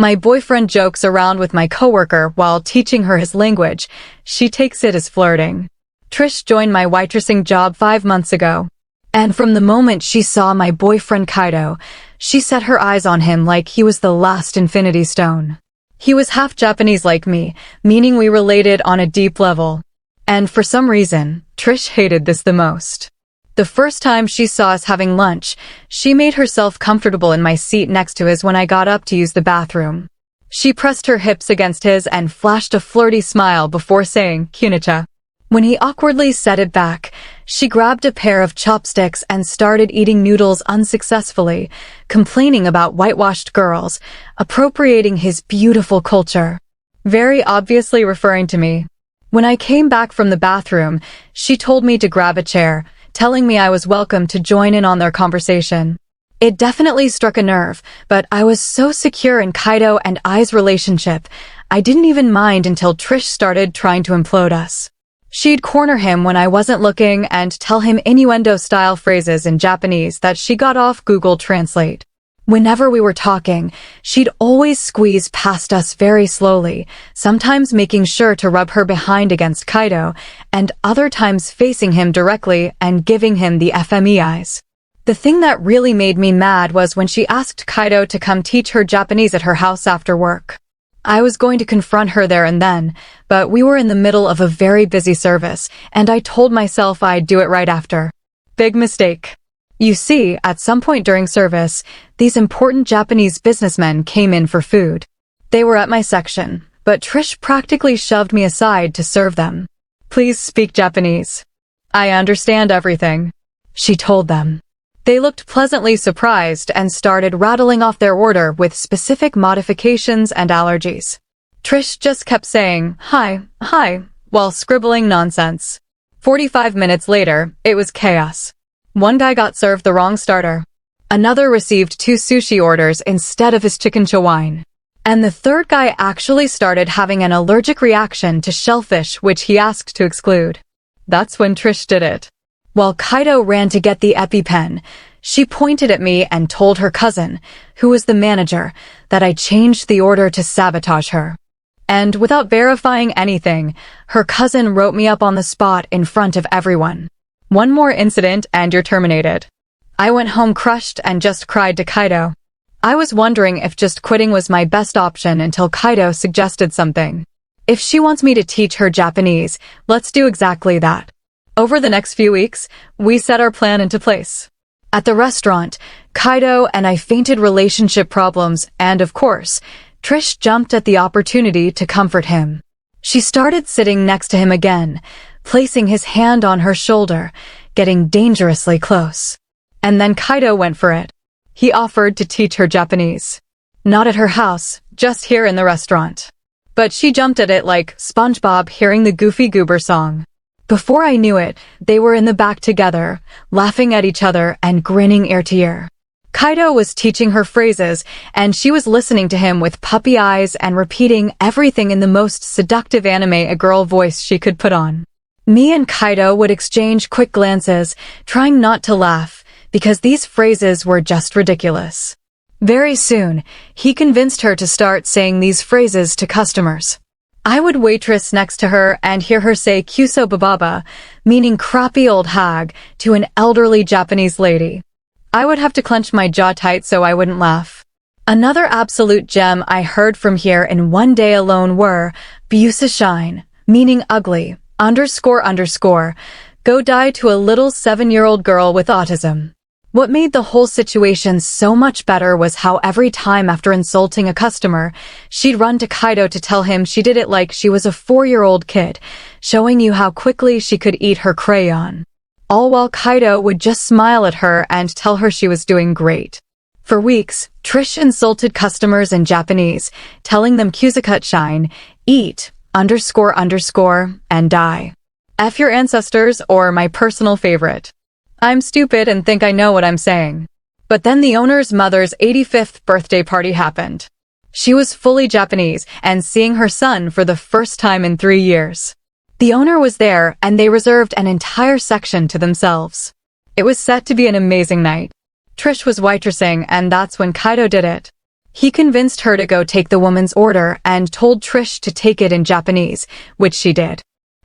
My boyfriend jokes around with my coworker while teaching her his language. She takes it as flirting. Trish joined my waitressing job 5 months ago. And from the moment she saw my boyfriend Kaido, she set her eyes on him like he was the last infinity stone. He was half Japanese like me, meaning we related on a deep level. And for some reason, Trish hated this the most. The first time she saw us having lunch, she made herself comfortable in my seat next to his when I got up to use the bathroom. She pressed her hips against his and flashed a flirty smile before saying, "Kunicha." When he awkwardly set it back, she grabbed a pair of chopsticks and started eating noodles unsuccessfully, complaining about whitewashed girls, appropriating his beautiful culture. Very obviously referring to me. When I came back from the bathroom, she told me to grab a chair, telling me I was welcome to join in on their conversation. It definitely struck a nerve, but I was so secure in Kaido and I's relationship, I didn't even mind until Trish started trying to implode us. She'd corner him when I wasn't looking and tell him innuendo-style phrases in Japanese that she got off Google Translate. Whenever we were talking, she'd always squeeze past us very slowly, sometimes making sure to rub her behind against Kaido, and other times facing him directly and giving him the FME eyes. The thing that really made me mad was when she asked Kaido to come teach her Japanese at her house after work. I was going to confront her there and then, but we were in the middle of a very busy service, and I told myself I'd do it right after. Big mistake. You see, at some point during service, these important Japanese businessmen came in for food. They were at my section, but Trish practically shoved me aside to serve them. "Please speak Japanese. I understand everything," she told them. They looked pleasantly surprised and started rattling off their order with specific modifications and allergies. Trish just kept saying, "Hi, hi," while scribbling nonsense. 45 minutes later, it was chaos. One guy got served the wrong starter. Another received 2 sushi orders instead of his chicken chowine. And the third guy actually started having an allergic reaction to shellfish, which he asked to exclude. That's when Trish did it. While Kaido ran to get the EpiPen, she pointed at me and told her cousin, who was the manager, that I changed the order to sabotage her. And without verifying anything, her cousin wrote me up on the spot in front of everyone. One more incident and you're terminated. I went home crushed and just cried to Kaido. I was wondering if just quitting was my best option until Kaido suggested something. If she wants me to teach her Japanese, let's do exactly that. Over the next few weeks, we set our plan into place. At the restaurant, Kaido and I fainted relationship problems and, of course, Trish jumped at the opportunity to comfort him. She started sitting next to him again, placing his hand on her shoulder, getting dangerously close. And then Kaido went for it. He offered to teach her Japanese. Not at her house, just here in the restaurant. But she jumped at it like SpongeBob hearing the Goofy Goober song. Before I knew it, they were in the back together, laughing at each other and grinning ear to ear. Kaido was teaching her phrases, and she was listening to him with puppy eyes and repeating everything in the most seductive anime a girl voice she could put on. Me and Kaido would exchange quick glances, trying not to laugh, because these phrases were just ridiculous. Very soon, he convinced her to start saying these phrases to customers. I would waitress next to her and hear her say "Kuso bababa," meaning crappy old hag, to an elderly Japanese lady. I would have to clench my jaw tight so I wouldn't laugh. Another absolute gem I heard from here in one day alone were "Busa shine," meaning ugly, __, go die to a little 7-year-old girl with autism. What made the whole situation so much better was how every time after insulting a customer, she'd run to Kaido to tell him she did it like she was a 4-year-old kid, showing you how quickly she could eat her crayon. All while Kaido would just smile at her and tell her she was doing great. For weeks, Trish insulted customers in Japanese, telling them "Kusakut shine," eat, __, and die. F your ancestors, or my personal favorite. I'm stupid and think I know what I'm saying. But then the owner's mother's 85th birthday party happened. She was fully Japanese and seeing her son for the first time in 3 years. The owner was there and they reserved an entire section to themselves. It was set to be an amazing night. Trish was waitressing and that's when Kaido did it. He convinced her to go take the woman's order and told Trish to take it in Japanese, which she did.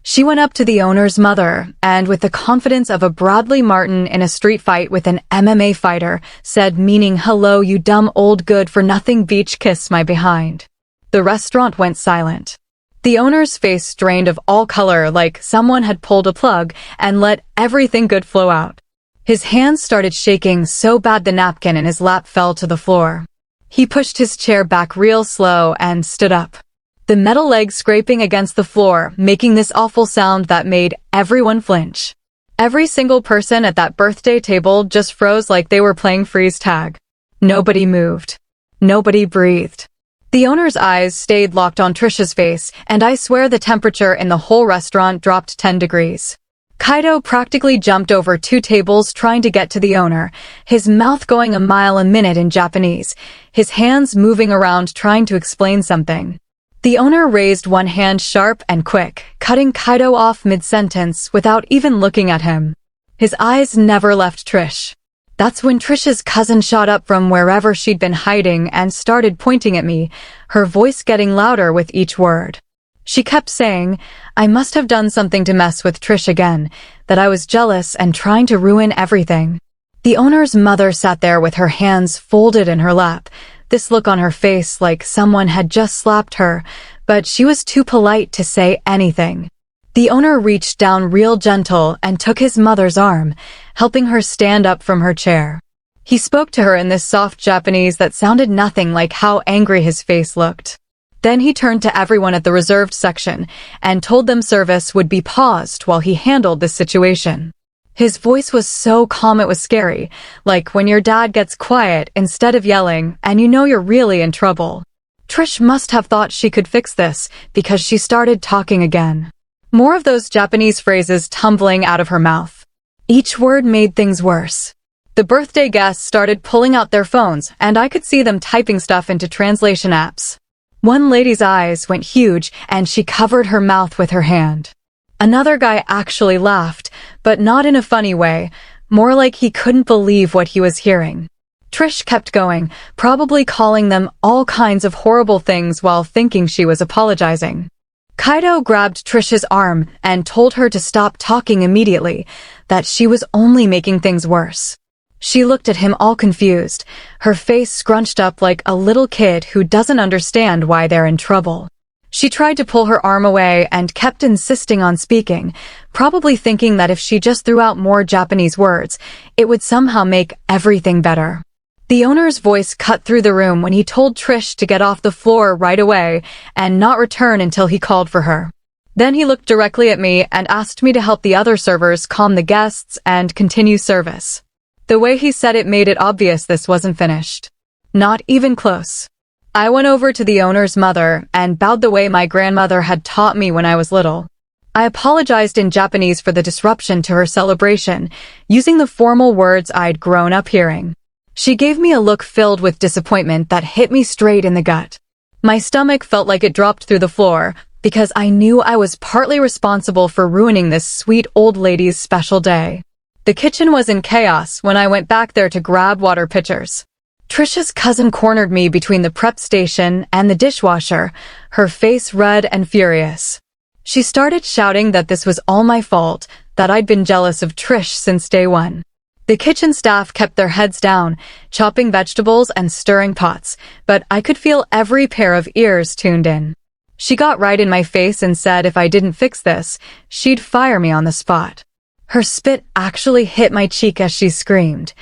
She went up to the owner's mother and, with the confidence of a Bradley Martin in a street fight with an MMA fighter, said, meaning, "Hello, you dumb old good-for-nothing beach, kiss my behind." The restaurant went silent. The owner's face drained of all color, like someone had pulled a plug and let everything good flow out. His hands started shaking so bad the napkin in his lap fell to the floor. He pushed his chair back real slow and stood up, the metal leg scraping against the floor, making this awful sound that made everyone flinch. Every single person at that birthday table just froze like they were playing freeze tag. Nobody moved. Nobody breathed. The owner's eyes stayed locked on Trisha's face, and I swear the temperature in the whole restaurant dropped 10 degrees. Kaido practically jumped over 2 tables trying to get to the owner, his mouth going a mile a minute in Japanese, his hands moving around trying to explain something. The owner raised one hand sharp and quick, cutting Kaido off mid-sentence without even looking at him. His eyes never left Trish. That's when Trish's cousin shot up from wherever she'd been hiding and started pointing at me, her voice getting louder with each word. She kept saying, I must have done something to mess with Trish again, that I was jealous and trying to ruin everything. The owner's mother sat there with her hands folded in her lap, this look on her face like someone had just slapped her, but she was too polite to say anything. The owner reached down real gentle and took his mother's arm, helping her stand up from her chair. He spoke to her in this soft Japanese that sounded nothing like how angry his face looked. Then he turned to everyone at the reserved section and told them service would be paused while he handled this situation. His voice was so calm it was scary, like when your dad gets quiet instead of yelling and you know you're really in trouble. Trish must have thought she could fix this because she started talking again. More of those Japanese phrases tumbling out of her mouth. Each word made things worse. The birthday guests started pulling out their phones and I could see them typing stuff into translation apps. One lady's eyes went huge and she covered her mouth with her hand. Another guy actually laughed, but not in a funny way, more like he couldn't believe what he was hearing. Trish kept going, probably calling them all kinds of horrible things while thinking she was apologizing. Kaido grabbed Trish's arm and told her to stop talking immediately, that she was only making things worse. She looked at him all confused, her face scrunched up like a little kid who doesn't understand why they're in trouble. She tried to pull her arm away and kept insisting on speaking, probably thinking that if she just threw out more Japanese words, it would somehow make everything better. The owner's voice cut through the room when he told Trish to get off the floor right away and not return until he called for her. Then he looked directly at me and asked me to help the other servers calm the guests and continue service. The way he said it made it obvious this wasn't finished. Not even close. I went over to the owner's mother and bowed the way my grandmother had taught me when I was little. I apologized in Japanese for the disruption to her celebration, using the formal words I'd grown up hearing. She gave me a look filled with disappointment that hit me straight in the gut. My stomach felt like it dropped through the floor, because I knew I was partly responsible for ruining this sweet old lady's special day. The kitchen was in chaos when I went back there to grab water pitchers. Trisha's cousin cornered me between the prep station and the dishwasher, her face red and furious. She started shouting that this was all my fault, that I'd been jealous of Trish since day one. The kitchen staff kept their heads down, chopping vegetables and stirring pots, but I could feel every pair of ears tuned in. She got right in my face and said if I didn't fix this, she'd fire me on the spot. Her spit actually hit my cheek as she screamed.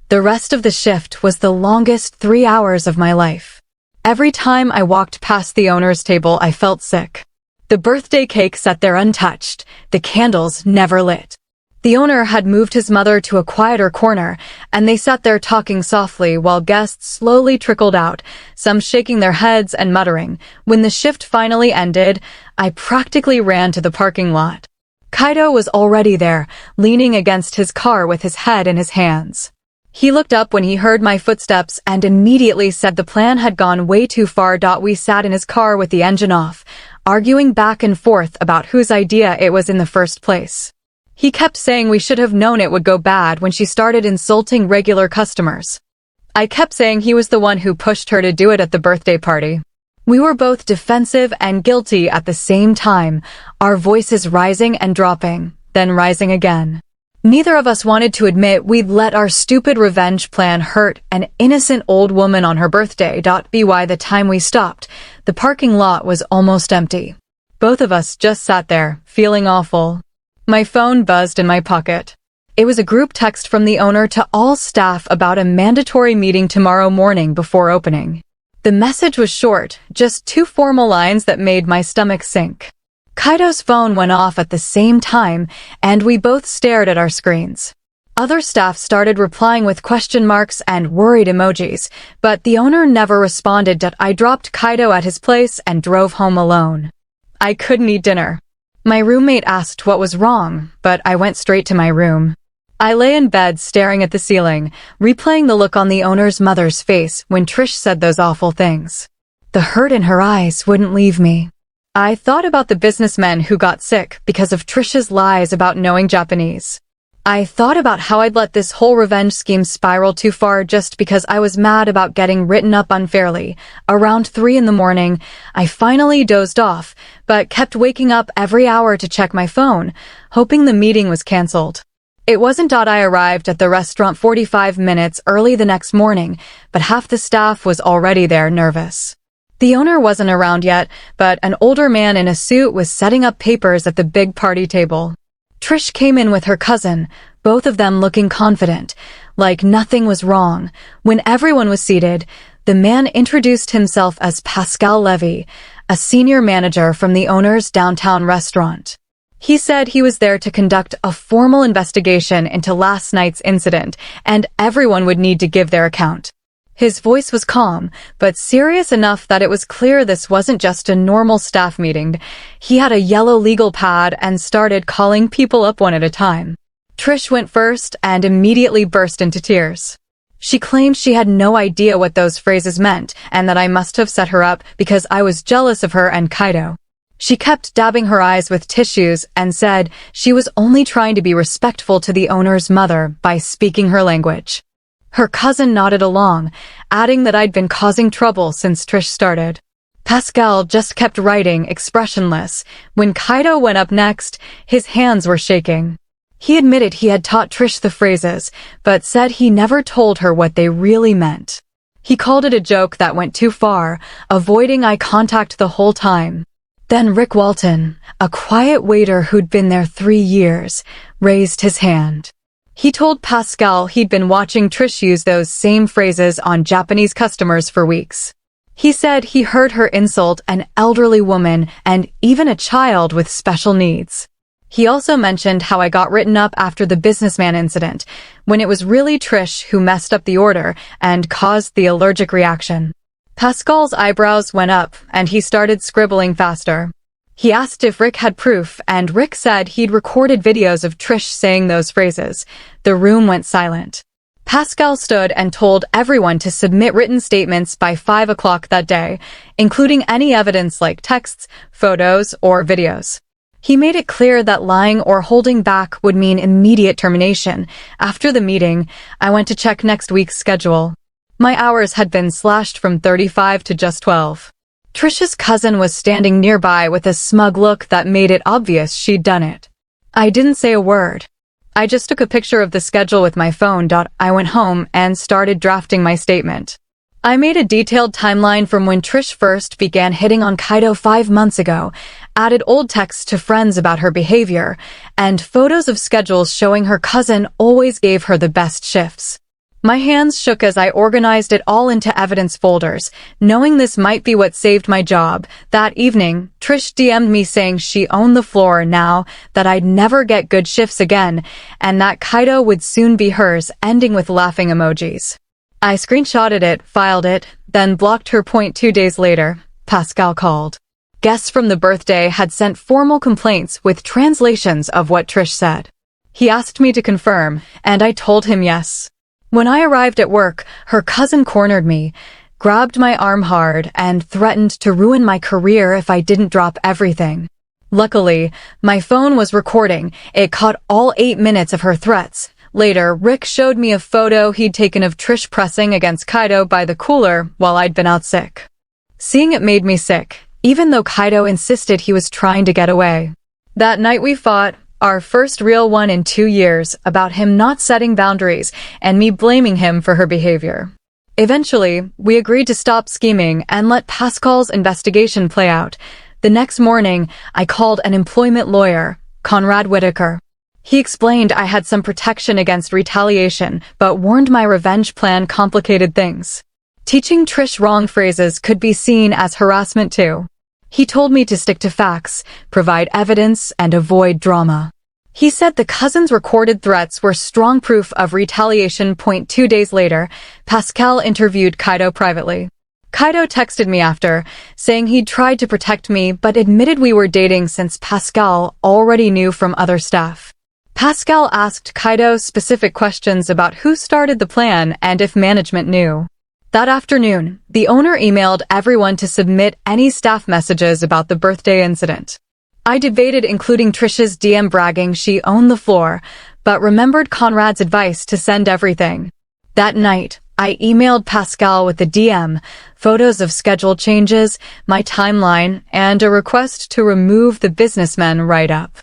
The rest of the shift was the longest 3 hours of my life. Every time I walked past the owner's table, I felt sick. The birthday cake sat there untouched, the candles never lit. The owner had moved his mother to a quieter corner, and they sat there talking softly while guests slowly trickled out, some shaking their heads and muttering. When the shift finally ended, I practically ran to the parking lot. Kaido was already there, leaning against his car with his head in his hands. He looked up when he heard my footsteps and immediately said the plan had gone way too far. We sat in his car with the engine off, arguing back and forth about whose idea it was in the first place. He kept saying we should have known it would go bad when she started insulting regular customers. I kept saying he was the one who pushed her to do it at the birthday party. We were both defensive and guilty at the same time, our voices rising and dropping, then rising again. Neither of us wanted to admit we'd let our stupid revenge plan hurt an innocent old woman on her birthday. By the time we stopped, the parking lot was almost empty. Both of us just sat there, feeling awful. My phone buzzed in my pocket. It was a group text from the owner to all staff about a mandatory meeting tomorrow morning before opening. The message was short, just 2 formal lines that made my stomach sink. Kaido's phone went off at the same time, and we both stared at our screens. Other staff started replying with question marks and worried emojis, but the owner never responded. I dropped Kaido at his place and drove home alone. I couldn't eat dinner. My roommate asked what was wrong, but I went straight to my room. I lay in bed staring at the ceiling, replaying the look on the owner's mother's face when Trish said those awful things. The hurt in her eyes wouldn't leave me. I thought about the businessmen who got sick because of Trish's lies about knowing Japanese. I thought about how I'd let this whole revenge scheme spiral too far just because I was mad about getting written up unfairly. Around 3 in the morning, I finally dozed off, but kept waking up every hour to check my phone, hoping the meeting was canceled. It wasn't. I arrived at the restaurant 45 minutes early the next morning, but half the staff was already there, nervous. The owner wasn't around yet, but an older man in a suit was setting up papers at the big party table. Trish came in with her cousin, both of them looking confident, like nothing was wrong. When everyone was seated, the man introduced himself as Pascal Levy, a senior manager from the owner's downtown restaurant. He said he was there to conduct a formal investigation into last night's incident, and everyone would need to give their account. His voice was calm, but serious enough that it was clear this wasn't just a normal staff meeting. He had a yellow legal pad and started calling people up one at a time. Trish went first and immediately burst into tears. She claimed she had no idea what those phrases meant and that I must have set her up because I was jealous of her and Kaido. She kept dabbing her eyes with tissues and said she was only trying to be respectful to the owner's mother by speaking her language. Her cousin nodded along, adding that I'd been causing trouble since Trish started. Pascal just kept writing, expressionless. When Kaido went up next, his hands were shaking. He admitted he had taught Trish the phrases, but said he never told her what they really meant. He called it a joke that went too far, avoiding eye contact the whole time. Then Rick Walton, a quiet waiter who'd been there 3 years, raised his hand. He told Pascal he'd been watching Trish use those same phrases on Japanese customers for weeks. He said he heard her insult an elderly woman and even a child with special needs. He also mentioned how I got written up after the businessman incident, when it was really Trish who messed up the order and caused the allergic reaction. Pascal's eyebrows went up and he started scribbling faster. He asked if Rick had proof, and Rick said he'd recorded videos of Trish saying those phrases. The room went silent. Pascal stood and told everyone to submit written statements by 5 o'clock that day, including any evidence like texts, photos, or videos. He made it clear that lying or holding back would mean immediate termination. After the meeting, I went to check next week's schedule. My hours had been slashed from 35 to just 12. Trish's cousin was standing nearby with a smug look that made it obvious she'd done it. I didn't say a word. I just took a picture of the schedule with my phone. I went home and started drafting my statement. I made a detailed timeline from when Trish first began hitting on Kaido 5 months ago, added old texts to friends about her behavior, and photos of schedules showing her cousin always gave her the best shifts. My hands shook as I organized it all into evidence folders, knowing this might be what saved my job. That evening, Trish DM'd me saying she owned the floor now, that I'd never get good shifts again, and that Kaido would soon be hers, ending with laughing emojis. I screenshotted it, filed it, then blocked her. 2 days later, Pascal called. Guests from the birthday had sent formal complaints with translations of what Trish said. He asked me to confirm, and I told him yes. When I arrived at work, her cousin cornered me, grabbed my arm hard, and threatened to ruin my career if I didn't drop everything. Luckily, my phone was recording. It caught all 8 minutes of her threats, Later, Rick showed me a photo he'd taken of Trish pressing against Kaido by the cooler while I'd been out sick. Seeing it made me sick, even though Kaido insisted he was trying to get away. That night we fought, our first real one in 2 years, about him not setting boundaries and me blaming him for her behavior. Eventually, we agreed to stop scheming and let Pascal's investigation play out. The next morning, I called an employment lawyer, Conrad Whitaker. He explained I had some protection against retaliation, but warned my revenge plan complicated things. Teaching Trish wrong phrases could be seen as harassment too. He told me to stick to facts, provide evidence, and avoid drama. He said the cousins' recorded threats were strong proof of retaliation. 2 days later, Pascal interviewed Kaido privately. Kaido texted me after, saying he'd tried to protect me but admitted we were dating since Pascal already knew from other staff. Pascal asked Kaido specific questions about who started the plan and if management knew. That afternoon, the owner emailed everyone to submit any staff messages about the birthday incident. I debated including Trish's DM bragging she owned the floor, but remembered Conrad's advice to send everything. That night, I emailed Pascal with the DM, photos of schedule changes, my timeline, and a request to remove the businessmen write-up.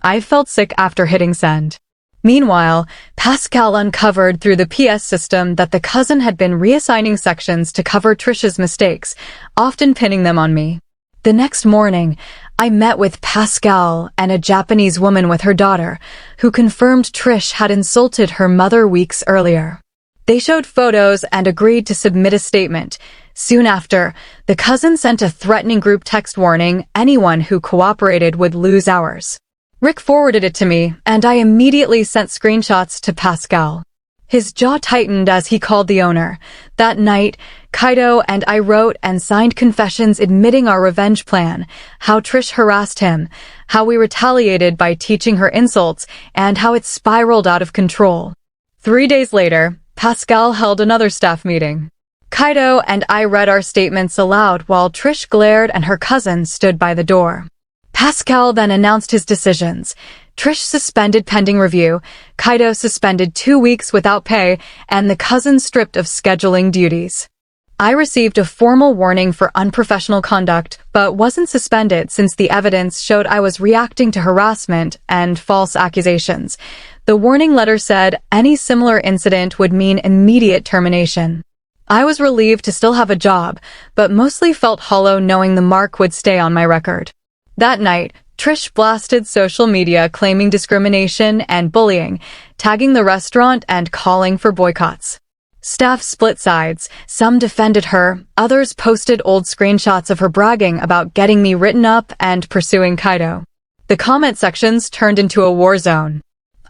I felt sick after hitting send. Meanwhile, Pascal uncovered through the PS system that the cousin had been reassigning sections to cover Trish's mistakes, often pinning them on me. The next morning, I met with Pascal and a Japanese woman with her daughter, who confirmed Trish had insulted her mother weeks earlier. They showed photos and agreed to submit a statement. Soon after, the cousin sent a threatening group text warning anyone who cooperated would lose hours. Rick forwarded it to me, and I immediately sent screenshots to Pascal. His jaw tightened as he called the owner. That night, Kaido and I wrote and signed confessions admitting our revenge plan, how Trish harassed him, how we retaliated by teaching her insults, and how it spiraled out of control. 3 days later, Pascal held another staff meeting. Kaido and I read our statements aloud while Trish glared and her cousin stood by the door. Pascal then announced his decisions. Trish suspended pending review, Kaido suspended 2 weeks without pay, and the cousin stripped of scheduling duties. I received a formal warning for unprofessional conduct, but wasn't suspended since the evidence showed I was reacting to harassment and false accusations. The warning letter said any similar incident would mean immediate termination. I was relieved to still have a job, but mostly felt hollow knowing the mark would stay on my record. That night, Trish blasted social media claiming discrimination and bullying, tagging the restaurant and calling for boycotts. Staff split sides. Some defended her, others posted old screenshots of her bragging about getting me written up and pursuing Kaido. The comment sections turned into a war zone.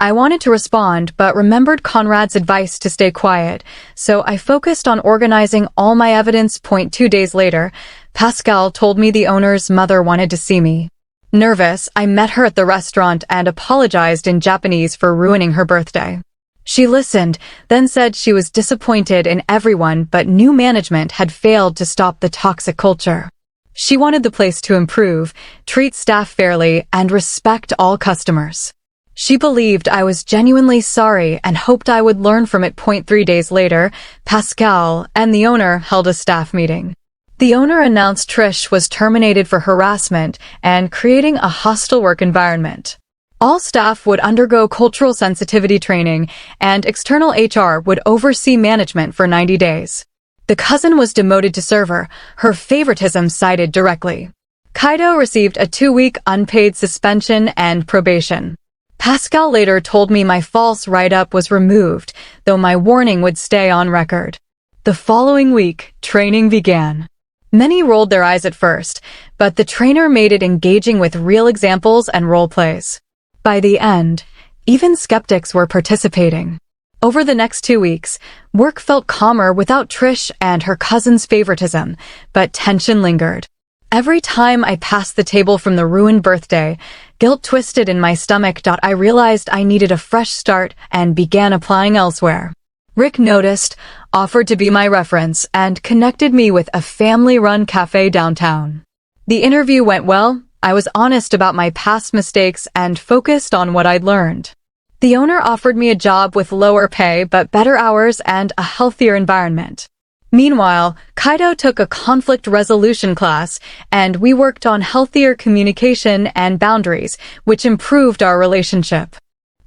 I wanted to respond, but remembered Conrad's advice to stay quiet, so I focused on organizing all my evidence. 2 days later, Pascal told me the owner's mother wanted to see me. Nervous, I met her at the restaurant and apologized in Japanese for ruining her birthday. She listened, then said she was disappointed in everyone but new management had failed to stop the toxic culture. She wanted the place to improve, treat staff fairly, and respect all customers. She believed I was genuinely sorry and hoped I would learn from it. 3 days later, Pascal and the owner held a staff meeting. The owner announced Trish was terminated for harassment and creating a hostile work environment. All staff would undergo cultural sensitivity training, and external HR would oversee management for 90 days. The cousin was demoted to server, her favoritism cited directly. Kaido received a 2-week unpaid suspension and probation. Pascal later told me my false write-up was removed, though my warning would stay on record. The following week, training began. Many rolled their eyes at first, but the trainer made it engaging with real examples and role plays. By the end, even skeptics were participating. Over the next 2 weeks, work felt calmer without Trish and her cousin's favoritism, but tension lingered. Every time I passed the table from the ruined birthday, guilt twisted in my stomach. I realized I needed a fresh start and began applying elsewhere. Rick noticed, offered to be my reference, and connected me with a family-run cafe downtown. The interview went well. I was honest about my past mistakes and focused on what I'd learned. The owner offered me a job with lower pay but better hours and a healthier environment. Meanwhile, Kaido took a conflict resolution class, and we worked on healthier communication and boundaries, which improved our relationship.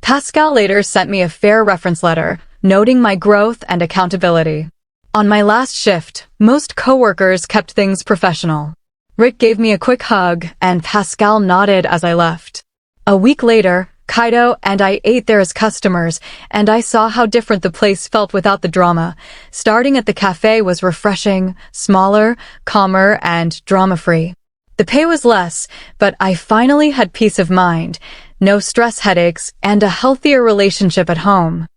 Pascal later sent me a fair reference letter, noting my growth and accountability. On my last shift, most coworkers kept things professional. Rick gave me a quick hug, and Pascal nodded as I left. A week later, Kaido and I ate there as customers, and I saw how different the place felt without the drama. Starting at the cafe was refreshing, smaller, calmer, and drama-free. The pay was less, but I finally had peace of mind, no stress headaches, and a healthier relationship at home.